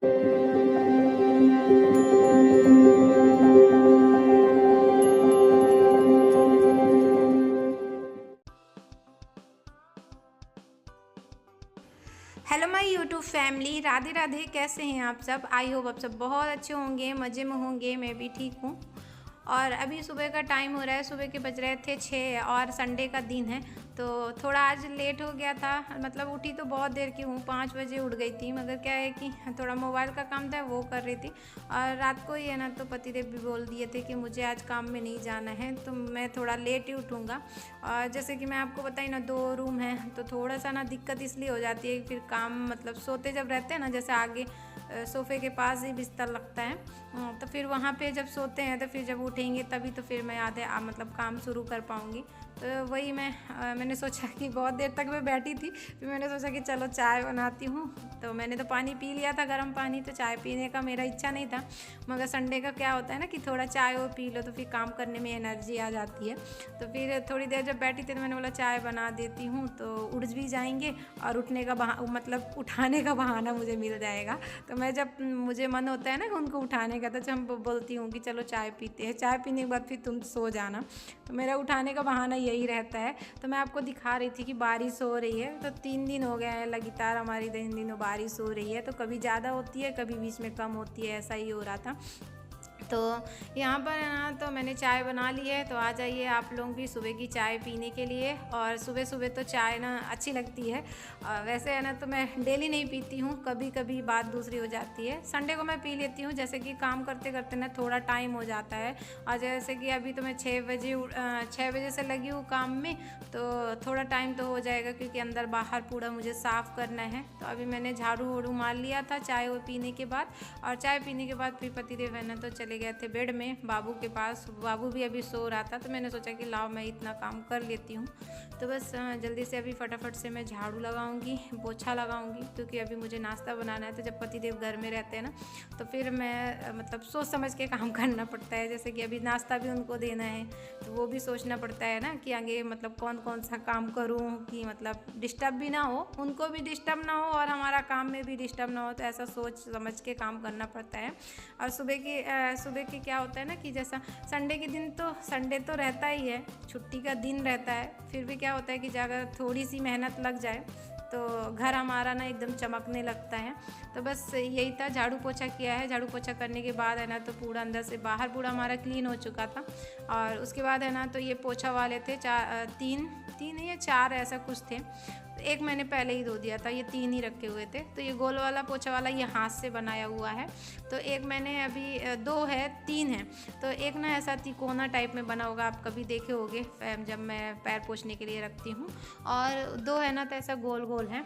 Hello my YouTube family, Radhe Radhe. कैसे हैं आप सब? आई होप आप सब बहुत अच्छे होंगे, मज़े में होंगे। मैं भी ठीक हूँ। और अभी सुबह का टाइम हो रहा है, सुबह के बज रहे थे 6 और संडे का दिन है तो थोड़ा आज लेट हो गया था। मतलब उठी तो बहुत देर की हूँ, 5 बजे उठ गई थी, मगर क्या है कि थोड़ा मोबाइल का काम था वो कर रही थी। और रात को ही है ना, तो पतिदेव भी बोल दिए थे कि मुझे आज काम में नहीं जाना है, तो मैं थोड़ा लेट ही उठूँगा। और जैसे कि मैं आपको बताई ना, 2 रूम है तो थोड़ा सा ना दिक्कत इसलिए हो जाती है, फिर काम मतलब सोते जब रहते हैं ना, जैसे आगे सोफ़े के पास ही बिस्तर लगता है, तो फिर वहाँ पे जब सोते हैं तो फिर जब उठेंगे तभी तो फिर मैं आधे मतलब काम शुरू कर पाऊँगी। तो वही मैंने सोचा कि बहुत देर तक मैं बैठी थी, फिर मैंने सोचा कि चलो चाय बनाती हूँ। तो मैंने तो पानी पी लिया था, गर्म पानी, तो चाय पीने का मेरा इच्छा नहीं था। मगर संडे का क्या होता है ना कि थोड़ा चाय वो पी लो तो फिर काम करने में एनर्जी आ जाती है। तो फिर थोड़ी देर जब बैठी थी तो मैंने बोला चाय बना देती हूँ, तो उठ भी जाएंगे और उठने का मतलब उठाने का बहाना मुझे मिल जाएगा। तो मैं जब मुझे मन होता है ना उनको उठाने का, तो जब बोलती हूँ कि चलो चाय पीते हैं, चाय पीने के बाद फिर तुम सो जाना, तो मेरा उठाने का बहाना यही रहता है। तो मैं आपको दिखा रही थी कि बारिश हो रही है, तो 3 दिन हो गए हैं लगातार हमारी 3 दिनों बारिश हो रही है। तो कभी ज़्यादा होती है, कभी बीच में कम होती है, ऐसा ही हो रहा था। तो यहाँ पर है ना, तो मैंने चाय बना ली है, तो आ जाइए आप लोग भी सुबह की चाय पीने के लिए। और सुबह सुबह तो चाय ना अच्छी लगती है। वैसे है ना, तो मैं डेली नहीं पीती हूँ, कभी कभी बात दूसरी हो जाती है। संडे को मैं पी लेती हूँ, जैसे कि काम करते करते ना थोड़ा टाइम हो जाता है। और जैसे कि अभी तो मैं 6 बजे से लगी हूँ काम में, तो थोड़ा टाइम तो हो जाएगा, क्योंकि अंदर बाहर पूरा मुझे साफ़ करना है। तो अभी मैंने झाड़ू वाड़ू मार लिया था चाय वो पीने के बाद। और चाय पीने के बाद फिर पतिदेव है ना, तो चले गए थे बेड में बाबू के पास। बाबू भी अभी सो रहा था, तो मैंने सोचा कि लाओ मैं इतना काम कर लेती हूँ। तो बस जल्दी से अभी फटाफट से मैं झाड़ू लगाऊंगी, पोछा लगाऊंगी, क्योंकि अभी मुझे नाश्ता बनाना है। तो जब पतिदेव घर में रहते हैं ना, तो फिर मैं मतलब सोच समझ के काम करना पड़ता है। जैसे कि अभी नाश्ता भी उनको देना है, तो वो भी सोचना पड़ता है ना कि आगे मतलब कौन कौन सा काम करूँ कि मतलब डिस्टर्ब भी ना हो, उनको भी डिस्टर्ब ना हो और हमारा काम में भी डिस्टर्ब ना हो। तो ऐसा सोच समझ के काम करना पड़ता है। और सुबह के क्या होता है ना कि जैसा संडे के दिन, तो संडे तो रहता ही है, छुट्टी का दिन रहता है, फिर भी क्या होता है कि अगर थोड़ी सी मेहनत लग जाए तो घर हमारा ना एकदम चमकने लगता है। तो बस यही था, झाड़ू पोछा किया है। झाड़ू पोछा करने के बाद है ना, तो पूरा अंदर से बाहर पूरा हमारा क्लीन हो चुका था। और उसके बाद है ना, तो ये पोछा वाले थे तीन या 4 ऐसा कुछ थे। तो एक मैंने पहले ही धो दिया था, ये 3 ही रखे हुए थे। तो ये गोल वाला पोछा वाला ये हाथ से बनाया हुआ है। तो एक मैंने अभी 2 है, 3 है। तो एक ना ऐसा तिकोना टाइप में बना होगा, आप कभी देखे होंगे जब मैं पैर पोछने के लिए रखती हूँ। और 2 है ना, तो ऐसा गोल गोल है।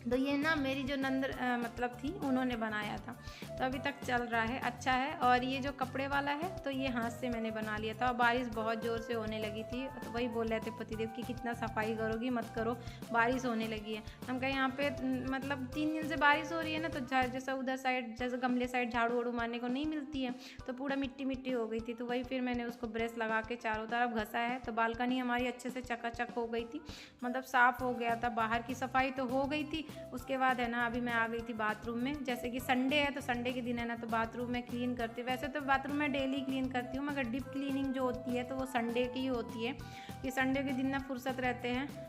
तो ये ना मेरी जो नंद मतलब थी, उन्होंने बनाया था। तो अभी तक चल रहा है, अच्छा है। और ये जो कपड़े वाला है, तो ये हाथ से मैंने बना लिया था। और बारिश बहुत ज़ोर से होने लगी थी, तो वही बोल रहे थे पतिदेव कि कितना सफाई करोगी, मत करो, बारिश होने लगी है। हम कहे यहाँ पे मतलब 3 दिन से बारिश हो रही है ना, तो जैसा उधर साइड जैसे गमले साइड झाड़ू वाड़ू मारने को नहीं मिलती है, तो पूरा मिट्टी मिट्टी हो गई थी। तो वही फिर मैंने उसको ब्रश लगा के चारों तरफ घसा है। तो बालकनी हमारी अच्छे से चकाचक हो गई थी, मतलब साफ़ हो गया था। बाहर की सफाई तो हो गई थी। उसके बाद है ना, अभी मैं आ गई थी बाथरूम में। जैसे कि संडे है, तो संडे के दिन है ना, तो बाथरूम में क्लीन करती हूँ। वैसे तो बाथरूम में डेली क्लीन करती हूँ, मगर डीप क्लीनिंग जो होती है तो वो संडे की ही होती है, कि संडे के दिन ना फुर्सत रहते हैं।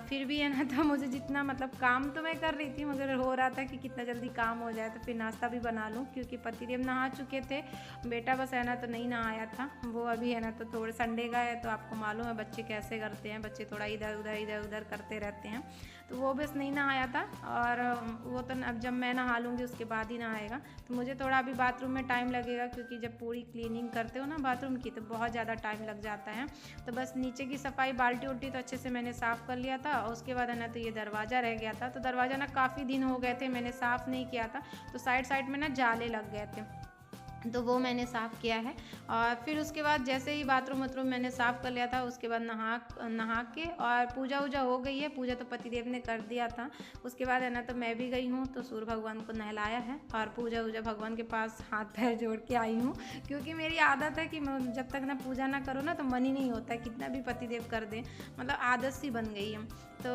फिर भी है ना, तो मुझे जितना मतलब काम तो मैं कर रही थी, मगर हो रहा था कि कितना जल्दी काम हो जाए, तो फिर नाश्ता भी बना लूँ, क्योंकि पतिदेव नहा चुके थे। बेटा बस है ना, तो नहीं नहाया था वो अभी है ना, तो थोड़े संडे का है, तो आपको मालूम है बच्चे कैसे करते हैं, बच्चे थोड़ा इधर उधर करते रहते हैं। तो वो बस नहीं नहाया था। और वो तो अब जब मैं नहा लूँगी उसके बाद ही नहाएगा। तो मुझे थोड़ा अभी बाथरूम में टाइम लगेगा, क्योंकि जब पूरी क्लीनिंग करते हो ना बाथरूम की, तो बहुत ज़्यादा टाइम लग जाता है। तो बस नीचे की सफाई बाल्टी उल्टी तो अच्छे से मैंने साफ़ कर लिया था। और उसके बाद है ना, तो ये दरवाज़ा रह गया था। तो दरवाज़ा ना काफ़ी दिन हो गए थे मैंने साफ़ नहीं किया था, तो साइड साइड में ना जाले लग गए थे। तो वो मैंने साफ़ किया है। और फिर उसके बाद जैसे ही बाथरूम वाथरूम मैंने साफ़ कर लिया था, उसके बाद नहा के और पूजा वूजा हो गई है। पूजा तो पतिदेव ने कर दिया था। उसके बाद है ना तो मैं भी गई हूँ, तो सूर्य भगवान को नहलाया है और पूजा वूजा भगवान के पास हाथ पैर जोड़ के आई हूँ, क्योंकि मेरी आदत है कि मैं जब तक ना पूजा ना करो ना तो मन ही नहीं होता है, कितना भी पतिदेव कर दें, मतलब आदत सी बन गई है। तो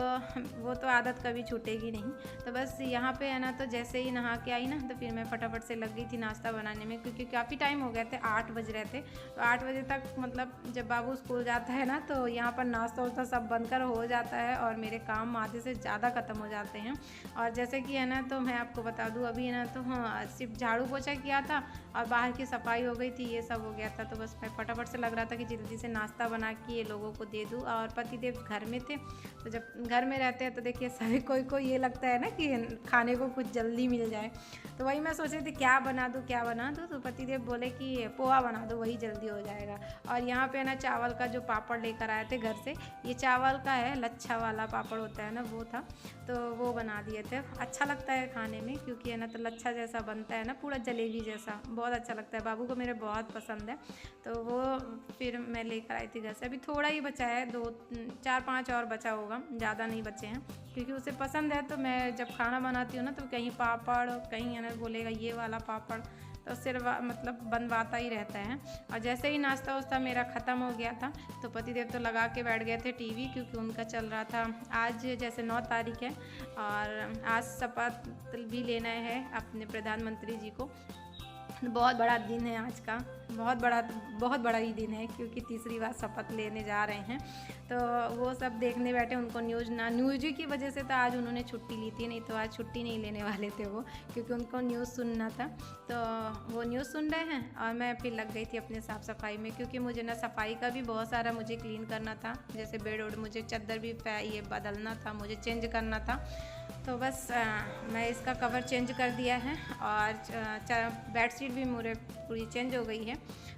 वो तो आदत कभी छूटेगी नहीं। तो बस यहाँ पे है ना, तो जैसे ही नहा के आई ना तो फिर मैं फटाफट से लग गई थी नाश्ता बनाने में, क्योंकि काफ़ी टाइम हो गए थे, 8 बज रहे थे। तो 8 बजे तक मतलब जब बाबू स्कूल जाता है ना तो यहाँ पर नाश्ता वास्ता सब बनकर हो जाता है और मेरे काम आधे से ज़्यादा ख़त्म हो जाते हैं। और जैसे कि है ना, तो मैं आपको बता दूँ अभी है ना, तो हाँ सिर्फ झाड़ू पोछा किया था और बाहर की सफाई हो गई थी, ये सब हो गया था। तो बस मैं फटाफट से लग रहा था कि जल्दी से नाश्ता बना के ये लोगों को दे दूँ। और पतिदेव घर में थे, तो जब घर में रहते हैं तो देखिए सभी कोई ये लगता है ना कि खाने को कुछ जल्दी मिल जाए। तो वही मैं सोच रही थी क्या बना दूँ, तो पतिदेव बोले कि पोहा बना दो, वही जल्दी हो जाएगा। और यहाँ पे ना चावल का जो पापड़ लेकर आए थे घर से, ये चावल का है, लच्छा वाला पापड़ होता है ना, वो था, तो वो बना दिए थे। अच्छा लगता है खाने में, क्योंकि है ना तो लच्छा जैसा बनता है ना, पूरा जलेबी जैसा, बहुत अच्छा लगता है, बाबू को मेरे बहुत पसंद है। तो वो फिर मैं लेकर आई थी घर से। अभी थोड़ा ही बचा है, 2 4 5 और बचा होगा, ज़्यादा नहीं बचे हैं, क्योंकि उसे पसंद है। तो मैं जब खाना बनाती हूँ ना तो कहीं पापड़, कहीं है ना बोलेगा ये वाला पापड़, तो सिर्फ मतलब बनवाता ही रहता है। और जैसे ही नाश्ता वास्ता मेरा ख़त्म हो गया था तो पतिदेव तो लगा के बैठ गए थे टीवी, क्योंकि उनका चल रहा था। आज जैसे 9 तारीख है और आज शपथ भी लेना है अपने प्रधानमंत्री जी को। बहुत बड़ा दिन है आज का, बहुत बड़ा ही दिन है, क्योंकि तीसरी बार शपथ लेने जा रहे हैं। तो वो सब देखने बैठे, उनको न्यूज़ की वजह से तो आज उन्होंने छुट्टी ली थी, नहीं तो आज छुट्टी नहीं लेने वाले थे वो, क्योंकि उनको न्यूज़ सुनना था। तो वो न्यूज़ सुन रहे हैं और मैं फिर लग गई थी अपने साफ़ सफाई में, क्योंकि मुझे ना सफाई का भी बहुत सारा मुझे क्लीन करना था। जैसे बेड वेड, मुझे चादर भी ये बदलना था, मुझे चेंज करना था। तो बस मैं इसका कवर चेंज कर दिया है और बेडशीट भी मेरे पूरी चेंज हो गई है।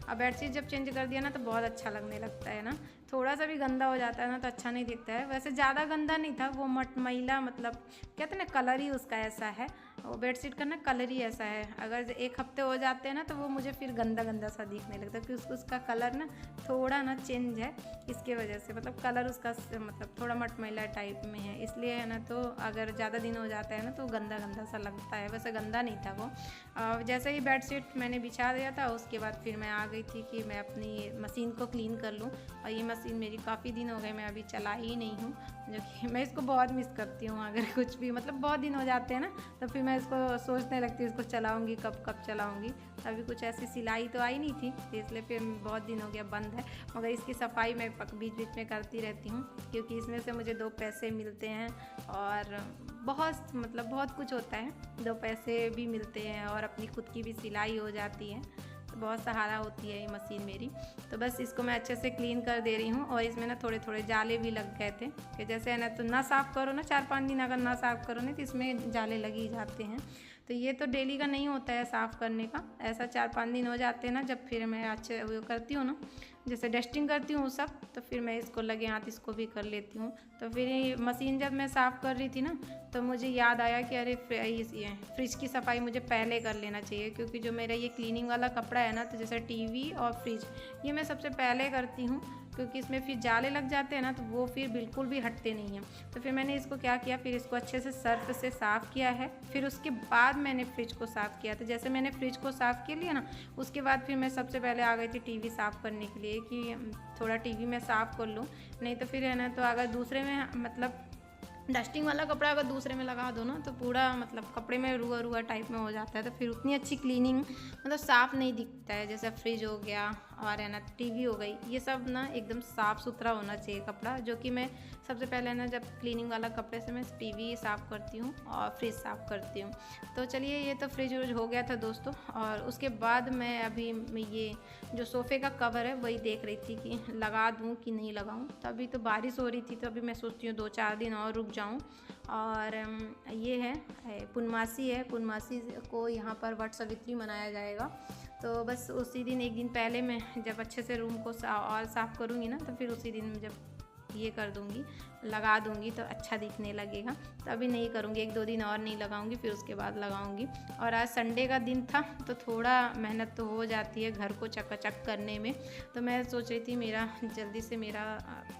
और बेडशीट जब चेंज कर दिया ना तो बहुत अच्छा लगने लगता है ना। थोड़ा सा भी गंदा हो जाता है ना तो अच्छा नहीं दिखता है। वैसे ज़्यादा गंदा नहीं था वो, मैला, मतलब कहते हैं ना कलर ही उसका ऐसा है, वो बेडशीट का ना कलर ही ऐसा है। अगर 1 हफ्ते हो जाते हैं ना तो वो मुझे फिर गंदा गंदा सा दिखने लगता है, क्योंकि उसका कलर ना थोड़ा ना चेंज है, इसके वजह से, मतलब कलर उसका मतलब थोड़ा मटमैला टाइप में है, इसलिए है ना। तो अगर ज़्यादा दिन हो जाता है ना तो गंदा गंदा सा लगता है। वैसे गंदा नहीं था वो। जैसे ही बेडशीट मैंने बिछा दिया था उसके बाद फिर मैं आ गई थी कि मैं अपनी मशीन को क्लीन कर लूँ। और ये मशीन मेरी काफ़ी दिन हो गए, मैं अभी चलाई ही नहीं हूँ, जो कि मैं इसको बहुत मिस करती हूँ। अगर कुछ भी मतलब बहुत दिन हो जाते हैं ना तो फिर मैं इसको सोचने लगती हूँ इसको चलाऊँगी, कब चलाऊँगी। अभी कुछ ऐसी सिलाई तो आई नहीं थी, इसलिए फिर बहुत दिन हो गया बंद है। मगर इसकी सफाई मैं बीच बीच में करती रहती हूँ, क्योंकि इसमें से मुझे 2 पैसे मिलते हैं और बहुत कुछ होता है। 2 पैसे भी मिलते हैं और अपनी खुद की भी सिलाई हो जाती है, तो बहुत सहारा होती है ये मशीन मेरी। तो बस इसको मैं अच्छे से क्लीन कर दे रही हूँ। और इसमें ना थोड़े थोड़े जाले भी लग गए थे, कि जैसे है ना तो ना साफ़ करो ना, 4-5 दिन अगर ना साफ़ करो ना तो इसमें जाले लग ही जाते हैं। तो ये तो डेली का नहीं होता है साफ़ करने का, ऐसा 4-5 दिन हो जाते हैं ना, जब फिर मैं अच्छे वो करती हूँ ना, जैसे डस्टिंग करती हूँ सब, तो फिर मैं इसको लगे हाथ इसको भी कर लेती हूँ। तो फिर ये मशीन जब मैं साफ़ कर रही थी ना तो मुझे याद आया कि अरे ये फ्रिज की सफाई मुझे पहले कर लेना चाहिए, क्योंकि जो मेरा ये क्लीनिंग वाला कपड़ा है ना, तो जैसे टीवी और फ्रिज ये मैं सबसे पहले करती हूँ, क्योंकि इसमें फिर जाले लग जाते हैं ना तो वो फिर बिल्कुल भी हटते नहीं हैं। तो फिर मैंने इसको क्या किया, फिर इसको अच्छे से सर्फ से साफ़ किया है। फिर उसके बाद मैंने फ्रिज को साफ़ किया। तो जैसे मैंने फ्रिज को साफ़ कर लिया ना, उसके बाद फिर मैं सबसे पहले आ गई थी टीवी साफ़ करने के लिए, कि थोड़ा टीवी में साफ़ कर लूँ। नहीं तो फिर है ना, तो अगर दूसरे में मतलब डस्टिंग वाला कपड़ा अगर दूसरे में लगा दो ना तो पूरा मतलब कपड़े में रुआ रुआ टाइप में हो जाता है, तो फिर उतनी अच्छी क्लीनिंग मतलब साफ़ नहीं दिखता है। जैसे फ्रिज हो गया और है ना टीवी हो गई, ये सब ना एकदम साफ़ सुथरा होना चाहिए कपड़ा, जो कि मैं सबसे पहले ना जब क्लीनिंग वाला कपड़े से मैं टीवी साफ़ करती हूँ और फ्रिज साफ़ करती हूँ। तो चलिए, ये तो फ्रिज व्रिज हो गया था दोस्तों। और उसके बाद मैं अभी ये जो सोफ़े का कवर है वही देख रही थी कि लगा दूँ कि नहीं लगाऊँ। तो अभी तो बारिश हो रही थी, तो अभी मैं सोचती हूँ 2-4 दिन और रुक जाऊँ। और ये है पूर्णमासी है, पूर्णमासी को यहाँ पर वट सावित्री मनाया जाएगा। तो बस उसी दिन 1 दिन पहले मैं जब अच्छे से रूम को और साफ़ करूँगी ना, तो फिर उसी दिन जब ये कर दूँगी, लगा दूँगी तो अच्छा दिखने लगेगा। तो अभी नहीं करूँगी, 1-2 दिन और नहीं लगाऊँगी, फिर उसके बाद लगाऊँगी। और आज संडे का दिन था तो थोड़ा मेहनत तो हो जाती है घर को चकाचक करने में। तो मैं सोच रही थी मेरा जल्दी से मेरा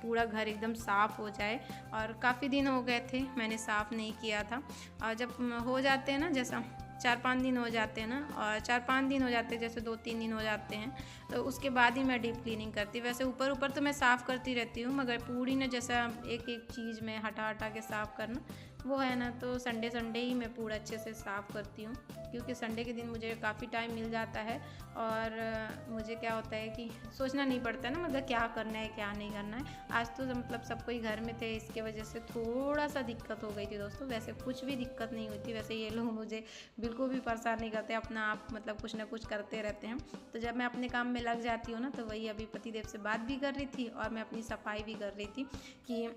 पूरा घर एकदम साफ़ हो जाए, और काफ़ी दिन हो गए थे मैंने साफ़ नहीं किया था। और जब हो जाते हैं ना, जैसा 4-5 दिन हो जाते हैं ना, और 4-5 दिन हो जाते हैं, जैसे 2-3 दिन हो जाते हैं, तो उसके बाद ही मैं डीप क्लीनिंग करती। वैसे ऊपर ऊपर तो मैं साफ़ करती रहती हूँ, मगर पूरी ना जैसा एक एक चीज़ में हटा के साफ़ करना वो है ना, तो संडे ही मैं पूरा अच्छे से साफ़ करती हूँ, क्योंकि संडे के दिन मुझे काफ़ी टाइम मिल जाता है। और मुझे क्या होता है कि सोचना नहीं पड़ता है ना, मतलब क्या करना है क्या नहीं करना है। आज तो मतलब सब कोई घर में थे, इसके वजह से थोड़ा सा दिक्कत हो गई थी दोस्तों। वैसे कुछ भी दिक्कत नहीं हुई थी, वैसे ये लोग मुझे बिल्कुल भी परेशान नहीं करते, अपना आप मतलब कुछ ना कुछ करते रहते हैं। तो जब मैं अपने काम में लग जाती हूँ ना, तो वही अभी पतिदेव से बात भी कर रही थी और मैं अपनी सफाई भी कर रही थी, कि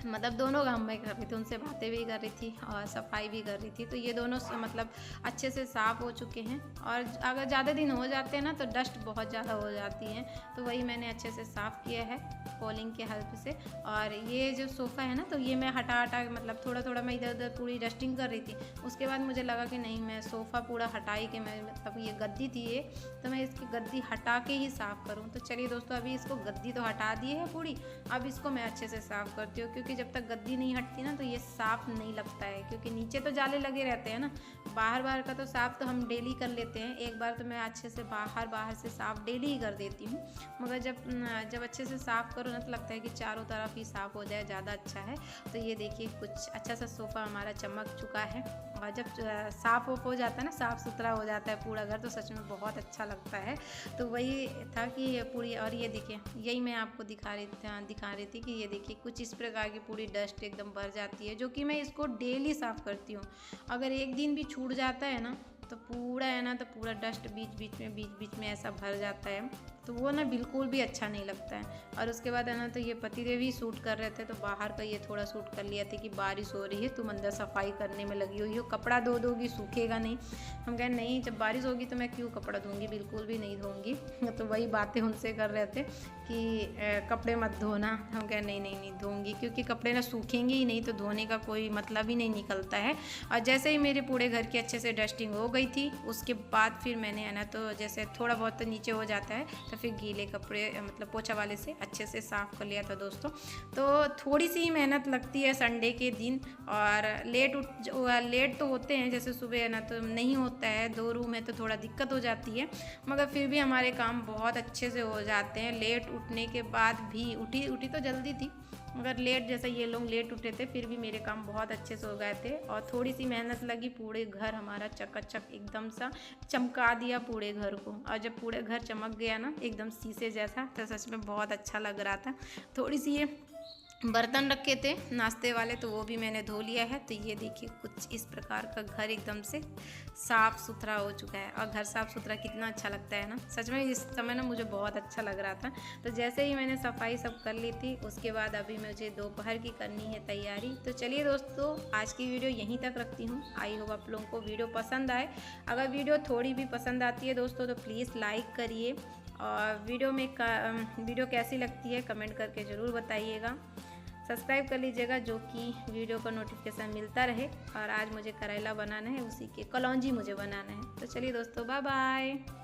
मतलब दोनों काम मैं कर रही थी, उनसे बातें भी कर रही थी और सफाई भी कर रही थी। तो ये दोनों मतलब अच्छे से साफ़ हो चुके हैं। और अगर ज़्यादा दिन हो जाते हैं ना, तो डस्ट बहुत ज़्यादा हो जाती है, तो वही मैंने अच्छे से साफ़ किया है कॉलिंग के हेल्प से। और ये जो सोफ़ा है ना, तो ये मैं हटा मतलब थोड़ा मैं इधर उधर पूरी डस्टिंग कर रही थी। उसके बाद मुझे लगा कि नहीं, मैं सोफ़ा पूरा हटाई के मैं मतलब ये गद्दी थी ये, तो मैं इसकी गद्दी हटा के ही साफ़ करूँ। तो चलिए दोस्तों, अभी इसको गद्दी तो हटा दी है पूरी, अब इसको मैं अच्छे से साफ़ करती हूँ, क्योंकि जब तक गद्दी नहीं हटती ना, तो ये साफ़ नहीं लगता है, क्योंकि नीचे तो जाले लगे रहते हैं ना। बाहर का तो साफ़ तो हम डेली कर लेते हैं, एक बार तो मैं अच्छे से बाहर से साफ़ डेली ही कर देती हूँ। मगर जब अच्छे से साफ़ करो ना, तो लगता है कि चारों तरफ ही साफ़ हो जाए, ज़्यादा अच्छा है। तो ये देखिए कुछ अच्छा सा सोफ़ा हमारा चमक चुका है। और जब साफ़ हो जाता है ना, साफ़ सुथरा हो जाता है पूरा घर, तो सच में बहुत अच्छा लगता है। तो वही था कि ये पूरी, और ये देखिए यही मैं आपको दिखा रही थी कि ये देखिए कुछ इस प्रकार की पूरी डस्ट एकदम भर जाती है, जो कि मैं इसको डेली साफ़ करती हूँ। अगर एक दिन भी छूट जाता है ना, तो पूरा है ना, तो पूरा डस्ट बीच में ऐसा भर जाता है, तो वो ना बिल्कुल भी अच्छा नहीं लगता है। और उसके बाद है ना, तो ये पतिदेव ही शूट कर रहे थे, तो बाहर का ये थोड़ा शूट कर लिया था कि बारिश हो रही है, तुम अंदर सफाई करने में लगी हुई हो, कपड़ा धो दोगी सूखेगा नहीं। हम कहें नहीं, जब बारिश होगी तो मैं क्यों कपड़ा धोऊंगी, बिल्कुल भी नहीं धोऊंगी। तो वही बातें उनसे कर रहे थे कि कपड़े मत धोना। हम कहें नहीं धोऊंगी, क्योंकि कपड़े ना सूखेंगे ही नहीं, तो धोने का कोई मतलब ही नहीं निकलता है। और जैसे ही मेरे पूरे घर की अच्छे से डस्टिंग हो गई थी, उसके बाद फिर मैंने है ना, तो जैसे थोड़ा बहुत तो नीचे हो जाता है, तो फिर गीले कपड़े मतलब पोछा वाले से अच्छे से साफ़ कर लिया था दोस्तों। तो थोड़ी सी मेहनत लगती है संडे के दिन, और लेट तो होते हैं, जैसे सुबह है ना, तो नहीं होता है, 2 रूम है तो थोड़ा दिक्कत हो जाती है, मगर फिर भी हमारे काम बहुत अच्छे से हो जाते हैं। लेट उठने के बाद भी उठी तो जल्दी थी, मगर लेट, जैसे ये लोग लेट उठे थे, फिर भी मेरे काम बहुत अच्छे से हो गए थे। और थोड़ी सी मेहनत लगी, पूरे घर हमारा चकाचक एकदम सा चमका दिया पूरे घर को। और जब पूरे घर चमक गया ना एकदम शीशे जैसा, तो सच में बहुत अच्छा लग रहा था। थोड़ी सी ये बर्तन रखे थे नाश्ते वाले, तो वो भी मैंने धो लिया है। तो ये देखिए कुछ इस प्रकार का घर एकदम से साफ़ सुथरा हो चुका है। और घर साफ़ सुथरा कितना अच्छा लगता है ना, सच में इस समय ना मुझे बहुत अच्छा लग रहा था। तो जैसे ही मैंने सफाई सब कर ली थी, उसके बाद अभी मुझे दोपहर की करनी है तैयारी। तो चलिए दोस्तों, आज की वीडियो यहीं तक रखती हूँ। आई होप आप लोगों को वीडियो पसंद आए। अगर वीडियो थोड़ी भी पसंद आती है दोस्तों, तो प्लीज़ लाइक करिए, और वीडियो कैसी लगती है कमेंट करके ज़रूर बताइएगा। सब्सक्राइब कर लीजिएगा, जो कि वीडियो का नोटिफिकेशन मिलता रहे। और आज मुझे करेला बनाना है, उसी के कलौंजी मुझे बनाना है। तो चलिए दोस्तों, बाय बाय।